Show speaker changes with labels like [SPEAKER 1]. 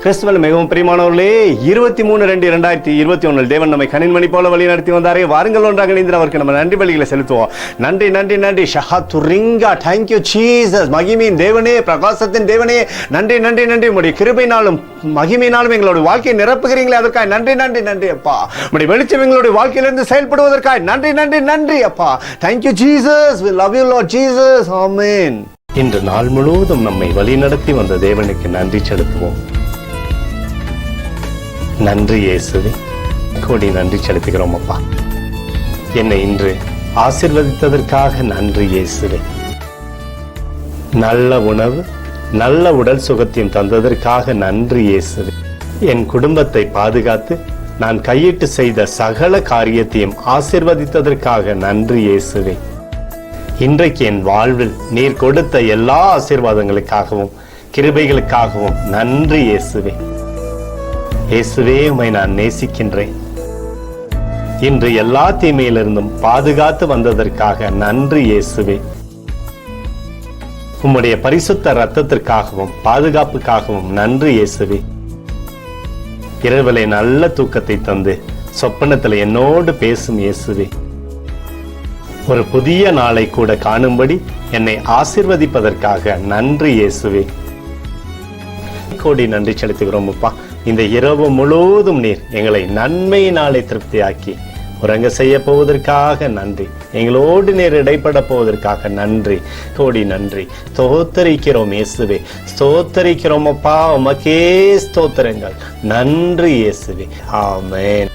[SPEAKER 1] கிறிஸ்துவில் மிகவும் பிரியமானவர்களே, 23/2/2021 தேவன் நம்மை கனின்மணி போல வழி நடத்தி வந்தாரே. வாருங்கள் ஒன்றாக இணைந்து அவருக்கு நம்ம நன்றி பலிகளை செலுத்துவோம். நன்றி நன்றி நன்றி. ஷஹத்துரிங்கா, தேங்க்யூ ஜீசஸ். மகிமையின் தேவனே, பிரகாசத்தின் தேவனே, நன்றி நன்றி நன்றி. உடைய கிருபையினாலும் மகிமையினாலும் எங்களுடைய வாழ்க்கையை நிரப்புகிறீங்களே, அதற்காக நன்றி நன்றி நன்றி அப்பா. உடைய வெளிச்சம் எங்களுடைய வாழ்க்கையிலிருந்து செயல்படுவதற்காக நன்றி நன்றி நன்றி அப்பா. Thank you Jesus. We love you Lord Jesus. ஆமென். இன்று நாள் முழுவதும் நம்மை வழிநடத்தி வந்த தேவனுக்கு நன்றி செலுத்துவோம். நன்றி இயேசுவே, கோடி நன்றி செலுத்துகிறோம் அப்பா. என்னை இன்று ஆசீர்வதித்ததற்காக நன்றி இயேசுவே. நல்ல உணவு, நல்ல உடல் சுகத்தையும் தந்ததற்காக நன்றி இயேசுவே. என் குடும்பத்தை பாதுகாத்து நான் கையிட்டு செய்த சகல காரியத்தையும் ஆசீர்வதித்ததற்காக நன்றி இயேசுவே. இன்றைக்கு என் வாழ்வில் நீர் கொடுத்த எல்லா ஆசீர்வாதங்களுக்காகவும் கிருபைகளுக்காகவும் நன்றி இயேசுவே. இயேசுவே, உம்மை நான் நேசிக்கின்றேன். இன்று எல்லா தீமையிலிருந்தும் பாதுகாத்து வந்ததற்காக நன்றி இயேசுவே. உம்முடைய பரிசுத்த இரத்தத்திற்காகவும் பாதுகாப்புக்காகவும் நன்றி இயேசுவே. இரவிலே நல்ல தூக்கத்தை தந்து சொப்பனத்தில் என்னோடு பேசும் இயேசுவே. ஒரு புதிய நாளை கூட காணும்படி என்னை ஆசீர்வதிப்பதற்காக நன்றி இயேசுவே. கோடி நன்றி செலுத்துகிறோம் அப்பா. இந்த இரவு முழுவதும் நீர் எங்களை நன்மையினாலே திருப்தியாக்கி உறங்க செய்ய போவதற்காக நன்றி. எங்களோடு நீர் இடைப்பட போவதற்காக நன்றி. கோடி நன்றி. ஸ்தோத்தரிக்கிறோம் இயேசுவே, ஸ்தோத்தரிக்கிறோம் அப்பா. உமக்கே ஸ்தோத்திரங்கள். நன்றி இயேசுவே. ஆமென்.